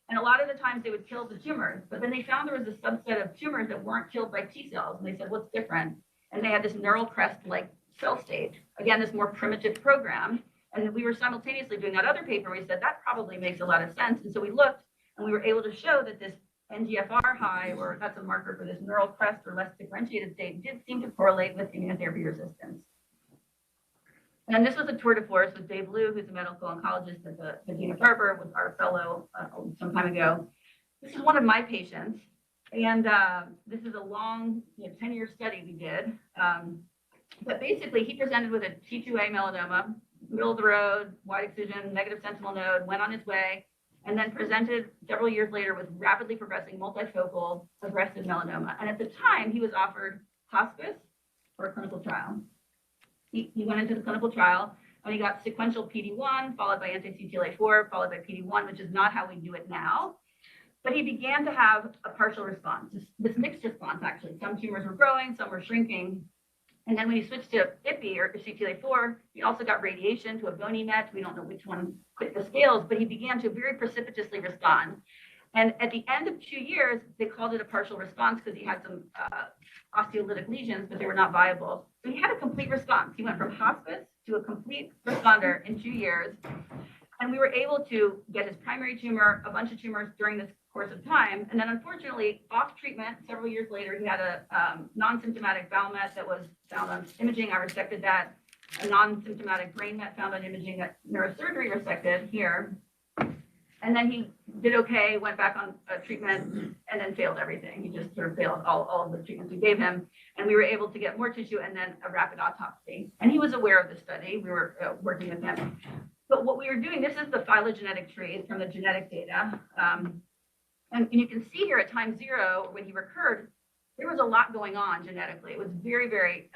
Speaker 6: and a lot of the times they would kill the tumors. But then they found there was a subset of tumors that weren't killed by T cells, and they said, what's different? And they had this neural crest-like cell state. Again, this more primitive program. And we were simultaneously doing that other paper. We said, that probably makes a lot of sense. And so we looked, and we were able to show that this NGFR high, or that's a marker for this neural crest or less differentiated state, did seem to correlate with immunotherapy resistance. And this was a tour de force with Dave Liu, who's a medical oncologist at the Dana-Farber, was our fellow some time ago. This is one of my patients, and this is a long, 10-year study we did. But basically, he presented with a T2A melanoma, middle of the road, wide excision, negative sentinel node, went on his way, and then presented several years later with rapidly progressing multifocal aggressive melanoma. And at the time, he was offered hospice or a clinical trial. He went into the clinical trial, and he got sequential PD-1, followed by anti-CTLA-4, followed by PD-1, which is not how we do it now. But he began to have a partial response, this mixed response, actually. Some tumors were growing, some were shrinking. And then when he switched to IPI or CTLA-4, he also got radiation to a bony met. We don't know which one quit the scales, but he began to very precipitously respond. And at the end of 2 years, they called it a partial response because he had some osteolytic lesions, but they were not viable. So he had a complete response. He went from hospice to a complete responder in 2 years. And we were able to get his primary tumor, a bunch of tumors during this course of time. And then unfortunately, off treatment, several years later, he had a non-symptomatic bowel met that was found on imaging. I resected that. A non-symptomatic brain met found on imaging that neurosurgery resected here. And then he did okay, went back on treatment, and then failed everything. He just sort of failed all of the treatments we gave him. And we were able to get more tissue and then a rapid autopsy. And he was aware of the study. We were working with him. But what we were doing, this is the phylogenetic tree from the genetic data. And you can see here at time 0, when he recurred, there was a lot going on genetically. It was very, very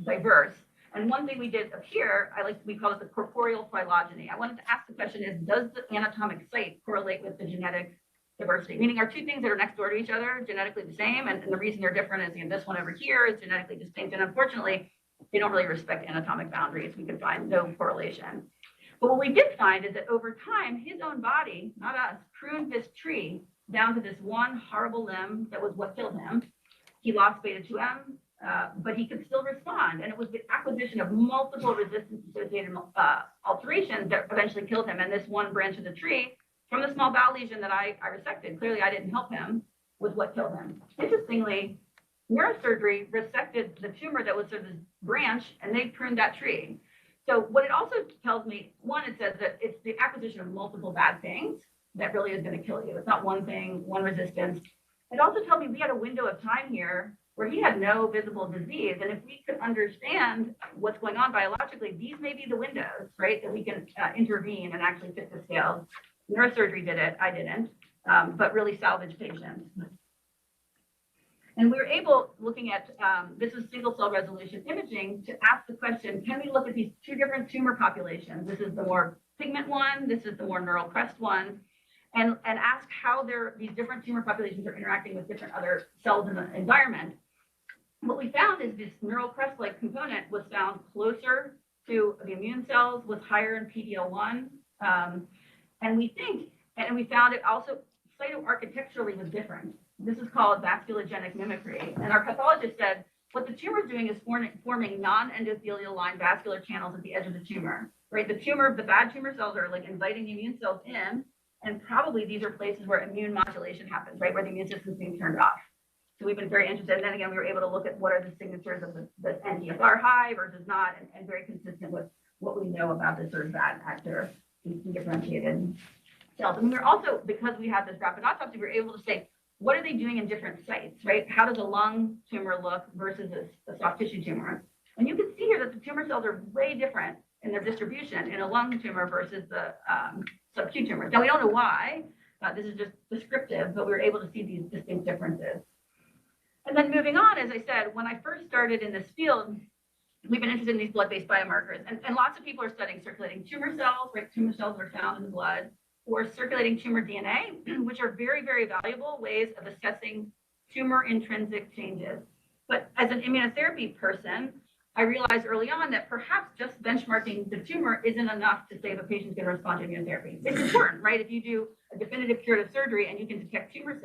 Speaker 6: diverse. And one thing we did up here, we call it the corporeal phylogeny. I wanted to ask the question is, does the anatomic site correlate with the genetic diversity? Meaning, are two things that are next door to each other genetically the same? And the reason they're different is, this one over here is genetically distinct. And unfortunately, they don't really respect anatomic boundaries. We could find no correlation. But what we did find is that over time, his own body, not us, pruned this tree down to this one horrible limb that was what killed him. He lost beta-2M. But he could still respond. And it was the acquisition of multiple resistance-associated alterations that eventually killed him. And this one branch of the tree, from the small bowel lesion that I resected, clearly I didn't help him, was what killed him. Interestingly, neurosurgery resected the tumor that was sort of this branch, and they pruned that tree. So what it also tells me, one, it says that it's the acquisition of multiple bad things that really is going to kill you. It's not one thing, one resistance. It also tells me we had a window of time here where he had no visible disease. And if we could understand what's going on biologically, these may be the windows, right, that we can intervene and actually fit the scales. Neurosurgery did it, I didn't, but really salvage patients. And we were able, looking at, this is single cell resolution imaging, to ask the question, can we look at these two different tumor populations? This is the more pigment one, this is the more neural crest one. And ask how these different tumor populations are interacting with different other cells in the environment. What we found is this neural crest-like component was found closer to the immune cells, was higher in PD-L1. And we found it also cytoarchitecturally was different. This is called vasculogenic mimicry. And our pathologist said, what the tumor is doing is forming non-endothelial line vascular channels at the edge of the tumor, right? The bad tumor cells are like inviting the immune cells in. And probably these are places where immune modulation happens, right, where the immune system is being turned off. So we've been very interested. And then again, we were able to look at what are the signatures of the NTFR high versus not, and very consistent with what we know about this sort of bad actor in differentiated cells. And we were also, because we had this rapid autopsy, we were able to say, what are they doing in different sites, right? How does a lung tumor look versus a soft tissue tumor? And you can see here that the tumor cells are way different in their distribution in a lung tumor versus the sub-Q tumors. Now, we don't know why. This is just descriptive, but we were able to see these distinct differences. And then moving on, as I said, when I first started in this field, we've been interested in these blood-based biomarkers. And lots of people are studying circulating tumor cells, right? Tumor cells are found in the blood, or circulating tumor DNA, which are very, very valuable ways of assessing tumor intrinsic changes. But as an immunotherapy person, I realized early on that perhaps just benchmarking the tumor isn't enough to say if a patient's going to respond to immunotherapy. It's important, right? If you do a definitive curative surgery and you can detect tumor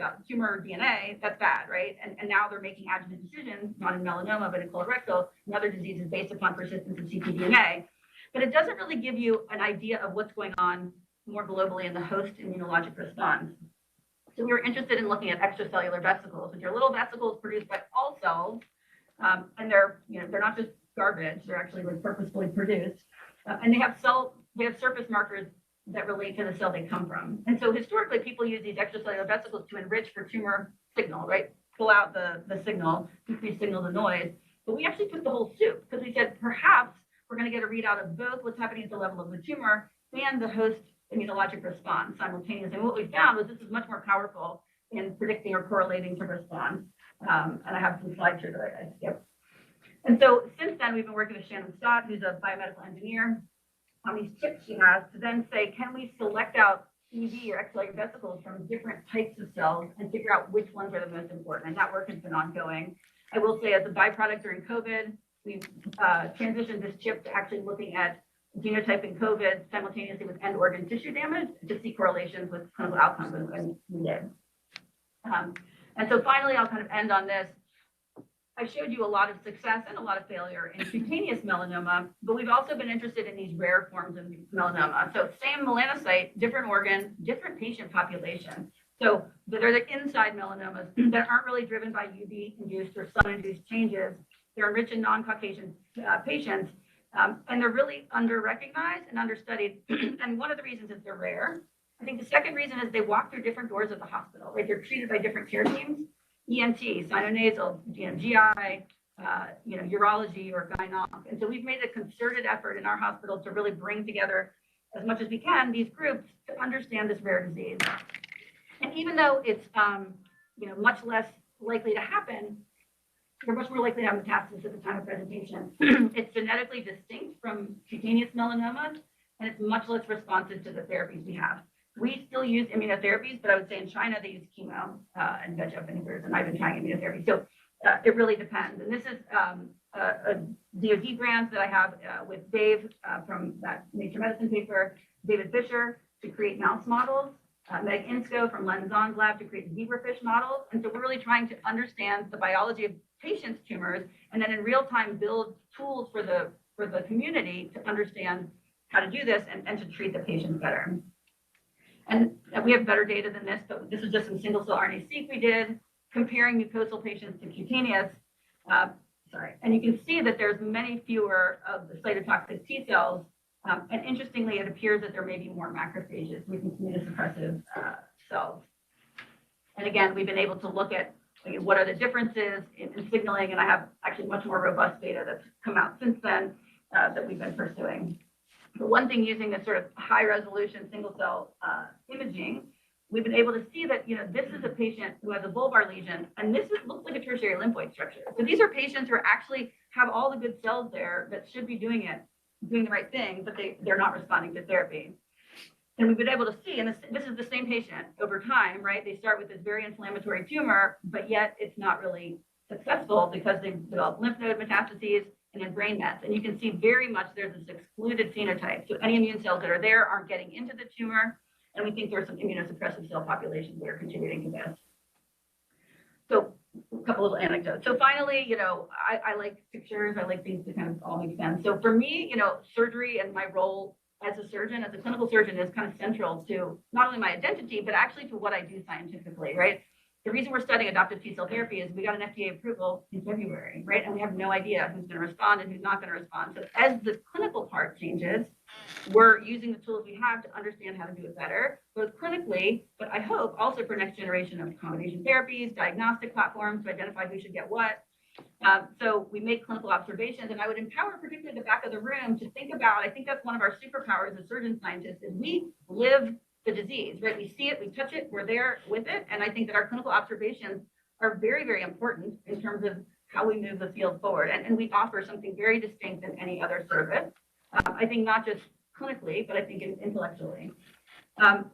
Speaker 6: DNA, that's bad, right? And now they're making adjuvant decisions, not in melanoma, but in colorectal and other diseases based upon persistence of ctDNA. But it doesn't really give you an idea of what's going on more globally in the host immunologic response. So we were interested in looking at extracellular vesicles, which are little vesicles produced by all cells. And they're not just garbage; they're actually like purposefully produced, and they have surface markers that relate to the cell they come from. And so historically, people use these extracellular vesicles to enrich for tumor signal, right? Pull out the signal, decrease signal to noise. But we actually took the whole soup because we said perhaps we're going to get a readout of both what's happening at the level of the tumor and the host immunologic response simultaneously. And what we found was this is much more powerful in predicting or correlating to response. And I have some slides here that I skipped. And so since then, we've been working with Shannon Stott, who's a biomedical engineer, on these chips she has to then say, can we select out EV or extracellular vesicles from different types of cells and figure out which ones are the most important? And that work has been ongoing. I will say as a byproduct during COVID, we've transitioned this chip to actually looking at genotyping COVID simultaneously with end organ tissue damage to see correlations with clinical outcomes, and we did. And so finally, I'll kind of end on this. I showed you a lot of success and a lot of failure in cutaneous melanoma, but we've also been interested in these rare forms of melanoma. So same melanocyte, different organ, different patient population. So that are the inside melanomas that aren't really driven by UV-induced or sun-induced changes. They're enriched in non-Caucasian patients, and they're really under-recognized and understudied. And one of the reasons is they're rare. I think the second reason is they walk through different doors of the hospital, right? They're treated by different care teams, ENT, sinonasal, GI, urology or gyn-onc. And so we've made a concerted effort in our hospital to really bring together as much as we can these groups to understand this rare disease. And even though it's much less likely to happen, they're much more likely to have metastasis at the time of presentation. It's genetically distinct from cutaneous melanomas, and it's much less responsive to the therapies we have. We still use immunotherapies, but I would say in China they use chemo and VEGF inhibitors, and I've been trying immunotherapy. So it really depends. And this is a DoD grant that I have with Dave from that Nature Medicine paper, David Fisher, to create mouse models. Meg Insko from Lenzon's lab to create zebrafish models. And so we're really trying to understand the biology of patients' tumors and then in real time build tools for the community to understand how to do this and to treat the patients better. And we have better data than this, but this is just some single cell RNA-seq we did comparing mucosal patients to cutaneous. And you can see that there's many fewer of the cytotoxic T cells. And interestingly, it appears that there may be more macrophages, which is immunosuppressive cells. And again, we've been able to look at what are the differences in signaling, and I have actually much more robust data that's come out since then that we've been pursuing. The one thing using this sort of high resolution single cell imaging, we've been able to see that this is a patient who has a vulvar lesion, and this looks like a tertiary lymphoid structure. So these are patients who actually have all the good cells there that should be doing the right thing, but they're not responding to therapy. And we've been able to see, and this is the same patient over time, right? They start with this very inflammatory tumor, but yet it's not really successful because they've developed lymph node metastases and then brain mets. And you can see very much there's this excluded phenotype. So any immune cells that are there aren't getting into the tumor, and we think there are some immunosuppressive cell populations that are contributing to this. So a couple little anecdotes. So finally, I like pictures. I like things to kind of all make sense. So for me, surgery and my role as a surgeon, as a clinical surgeon, is kind of central to not only my identity, but actually to what I do scientifically, right? The reason we're studying adoptive T-cell therapy is we got an FDA approval in February, right? And we have no idea who's going to respond and who's not going to respond. So as the clinical part changes, we're using the tools we have to understand how to do it better, both clinically, but I hope also for next generation of combination therapies, diagnostic platforms to identify who should get what. So we make clinical observations, and I would empower particularly the back of the room to think about, I think that's one of our superpowers as surgeon scientists, is we live the disease, right? We see it, we touch it, we're there with it. And I think that our clinical observations are very, very important in terms of how we move the field forward. And we offer something very distinct than any other service. I think not just clinically, but I think intellectually.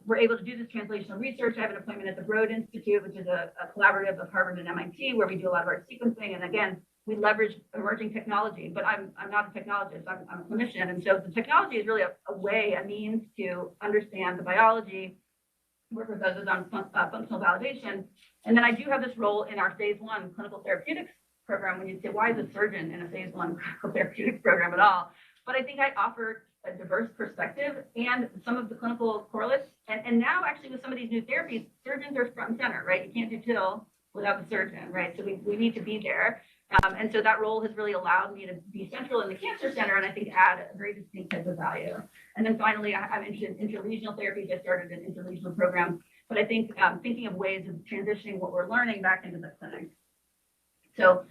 Speaker 6: We're able to do this translational research. I have an appointment at the Broad Institute, which is a collaborative of Harvard and MIT, where we do a lot of our sequencing. And again, we leverage emerging technology, but I'm not a technologist, I'm a clinician. And so the technology is really a means to understand the biology, work with others on functional validation. And then I do have this role in our phase 1 clinical therapeutics program. When you say, why is a surgeon in a phase 1 clinical therapeutics program at all? But I think I offer a diverse perspective and some of the clinical correlates. And now actually with some of these new therapies, surgeons are front and center, right? You can't do TIL without the surgeon, right? So we need to be there. And so that role has really allowed me to be central in the cancer center and I think add a very distinct type of value. And then finally, I'm interested in interregional therapies. I started an interregional program, but I think thinking of ways of transitioning what we're learning back into the clinic. So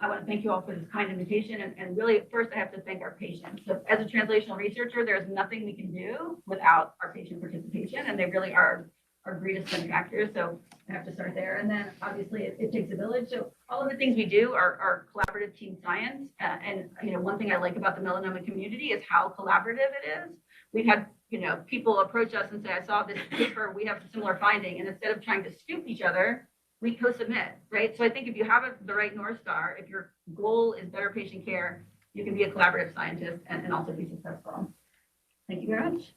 Speaker 6: I want to thank you all for this kind invitation. And really, first, I have to thank our patients. So as a translational researcher, there's nothing we can do without our patient participation, and they really are our greatest benefactors. So I have to start there. And then obviously it takes a village. So all of the things we do are collaborative team science. And one thing I like about the melanoma community is how collaborative it is. We've had people approach us and say, I saw this paper, we have a similar finding. And instead of trying to scoop each other, we co-submit, right? So I think if you have the right North Star, if your goal is better patient care, you can be a collaborative scientist and also be successful. Thank you very much.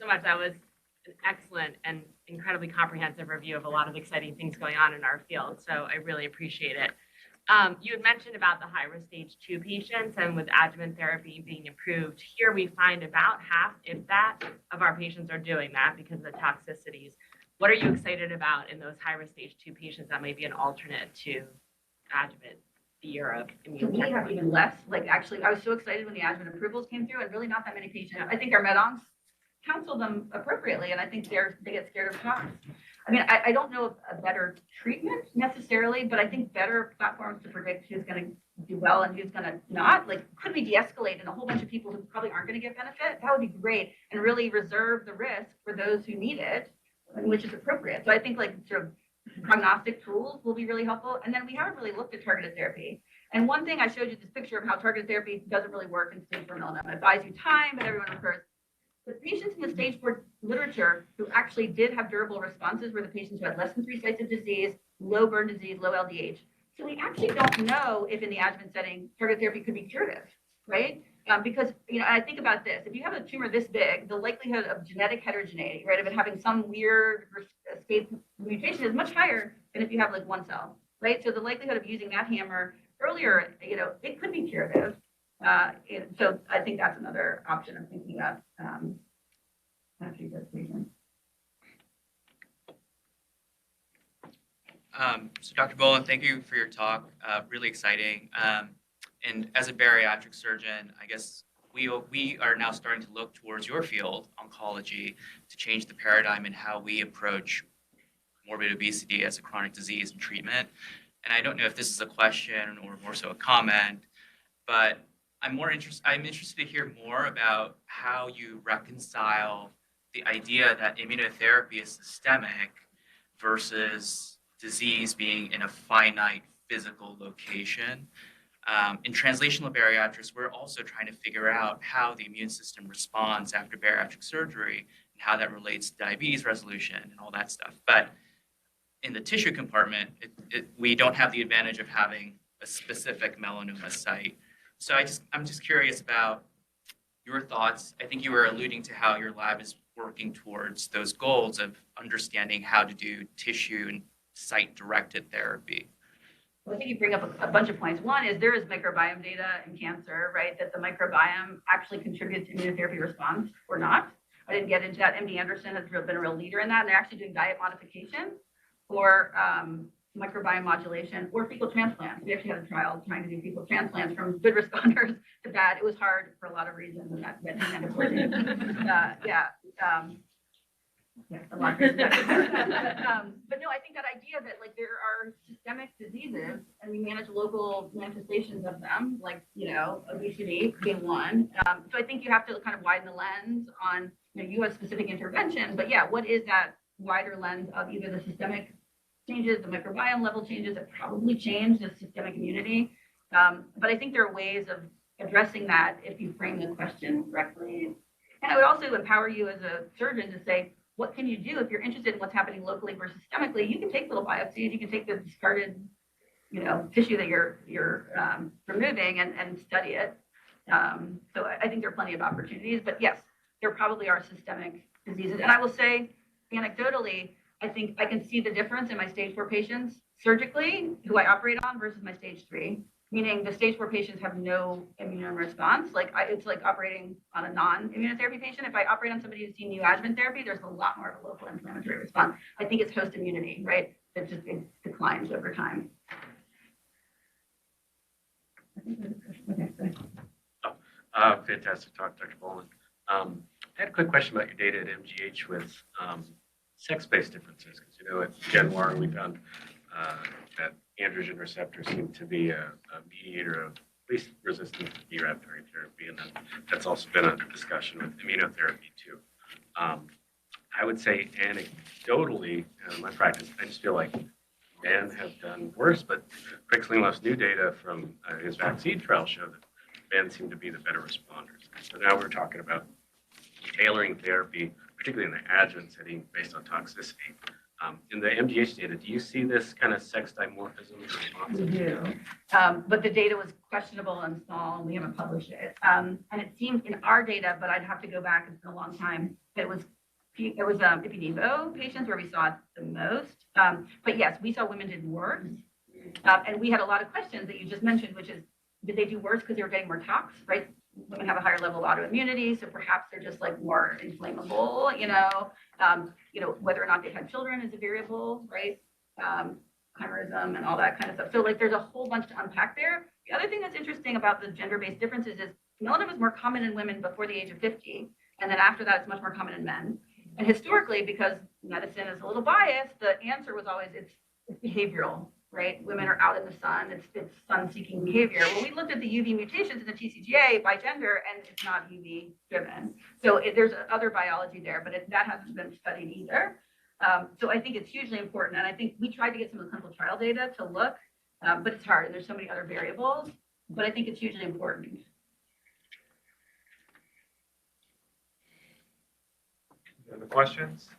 Speaker 1: so much. That was an excellent and incredibly comprehensive review of a lot of exciting things going on in our field. So I really appreciate it. You had mentioned about the high-risk stage 2 patients, and with adjuvant therapy being improved, here we find about half, if that, of our patients are doing that because of the toxicities. What are you excited about in those high-risk stage 2 patients that may be an alternate to adjuvant fear of immune
Speaker 6: We have
Speaker 1: checkpoint?
Speaker 6: even less, like actually, I was so excited when the adjuvant approvals came through and really not that many patients. I think our med-oncs counsel them appropriately and I think they get scared of tox. I mean, I don't know of a better treatment necessarily, but I think better platforms to predict who's going to do well and who's going to not. Like, could we de-escalate in a whole bunch of people who probably aren't going to get benefit? That would be great and really reserve the risk for those who need it, which is appropriate. So I think like sort of prognostic tools will be really helpful. And then we haven't really looked at targeted therapy. And one thing I showed you this picture of how targeted therapy doesn't really work in stage 4 melanoma. It buys you time, but everyone recurs. The patients in the stage 4 literature who actually did have durable responses were the patients who had less than 3 sites of disease, low burn disease, low LDH. So we actually don't know if in the adjuvant setting, targeted therapy could be curative, right? Because, you know, I think about this, if you have a tumor this big, the likelihood of genetic heterogeneity, right, of it having some weird escape mutation is much higher than if you have like one cell, right? So the likelihood of using that hammer earlier, you know, it could be curative. So I think that's another option of thinking about after you get patient.
Speaker 7: So Dr. Boland, thank you for your talk. Really exciting. And as a bariatric surgeon, I guess we are now starting to look towards your field, oncology, to change the paradigm in how we approach morbid obesity as a chronic disease and treatment. And I don't know if this is a question or more so a comment, but I'm interested to hear more about how you reconcile the idea that immunotherapy is systemic versus disease being in a finite physical location. In translational bariatrics, we're also trying to figure out how the immune system responds after bariatric surgery and how that relates to diabetes resolution and all that stuff. But in the tissue compartment, we don't have the advantage of having a specific melanoma site. So I'm just curious about your thoughts. I think you were alluding to how your lab is working towards those goals of understanding how to do tissue and site-directed therapy.
Speaker 6: Well, I think you bring up a bunch of points. One is there is microbiome data in cancer, right, that the microbiome actually contributes to immunotherapy response or not. I didn't get into that. MD Anderson has been a real leader in that, and they're actually doing diet modification or microbiome modulation or fecal transplants. We actually had a trial trying to do fecal transplants from good responders to bad. It was hard for a lot of reasons, and that kind of worked. A lot of reasons. But no, I think that idea that like there are systemic diseases and we manage local manifestations of them, like, you know, obesity being one. So I think you have to kind of widen the lens on, you know, U.S. specific intervention. But yeah, what is that wider lens of either the systemic changes, the microbiome level changes that probably change the systemic immunity. But I think there are ways of addressing that if you frame the question correctly. And I would also empower you as a surgeon to say, what can you do if you're interested in what's happening locally versus systemically? You can take little biopsies, you can take the discarded, you know, tissue that you're removing and study it. So I think there are plenty of opportunities, but yes, there probably are systemic diseases. And I will say, anecdotally, I think I can see the difference in my stage 4 patients surgically, who I operate on, versus my stage 3, meaning the stage 4 patients have no immune response. Like it's like operating on a non-immunotherapy patient. If I operate on somebody who's seen neoadjuvant therapy, there's a lot more of a local inflammatory response. I think it's host immunity, right? It declines over time.
Speaker 5: Fantastic talk, Dr. Boland. I had a quick question about your data at MGH with sex-based differences, because, you know, at Genoir, we found that androgen receptors seem to be a mediator of at least resistance to BRAF therapy, and that's also been a discussion with immunotherapy too. I would say anecdotally, in my practice, I just feel like men have done worse, but Craig Slingloff's new data from his vaccine trial showed that men seem to be the better responders. So now we're talking about tailoring therapy, particularly in the adjuvant setting, based on toxicity. In the MGH data, do you see this kind of sex dimorphism response?
Speaker 6: We do. But the data was questionable and small, and we haven't published it. And it seems in our data, but I'd have to go back, it's been a long time, that it was it was Epinevo patients where we saw it the most. But yes, we saw women did worse. And we had a lot of questions that you just mentioned, which is, did they do worse because they were getting more tox, right? Women have a higher level of autoimmunity, so perhaps they're just like more inflammable, whether or not they've had children is a variable, right? Chimerism and all that kind of stuff. So like there's a whole bunch to unpack there. The other thing that's interesting about the gender-based differences is melanoma is more common in women before the age of 50. And then after that, it's much more common in men. And historically, because medicine is a little biased, the answer was always it's behavioral, right? Women are out in the sun, it's sun-seeking behavior. Well, we looked at the UV mutations in the TCGA by gender, and it's not UV driven. So there's other biology there, but that hasn't been studied either. So I think it's hugely important. And I think we tried to get some of the clinical trial data to look, but it's hard. And there's so many other variables, but I think it's hugely important.
Speaker 2: Any other questions?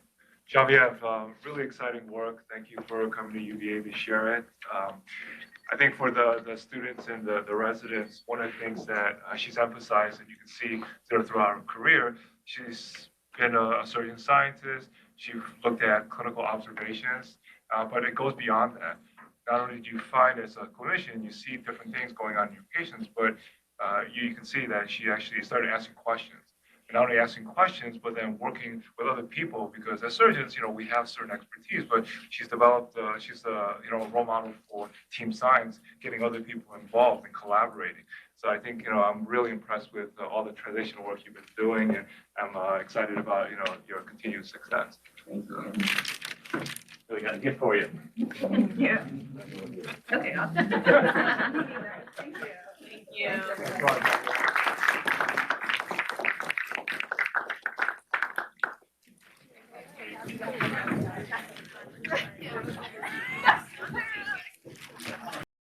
Speaker 2: Genevieve, really exciting work. Thank you for coming to UVA to share it. I think for the students and the residents, one of the things that she's emphasized, and you can see throughout her career, she's been a surgeon scientist. She looked at clinical observations, but it goes beyond that. Not only do you find as a clinician, you see different things going on in your patients, but you can see that she actually started asking questions. And not only asking questions, but then working with other people, because as surgeons, we have certain expertise, but she's developed, she's a role model for team science, getting other people involved and collaborating. So I think, I'm really impressed with all the translational work you've been doing, and I'm excited about, your continued success.
Speaker 5: So we got a gift for you.
Speaker 6: Yeah. Okay, awesome. Thank you.
Speaker 1: Thank you.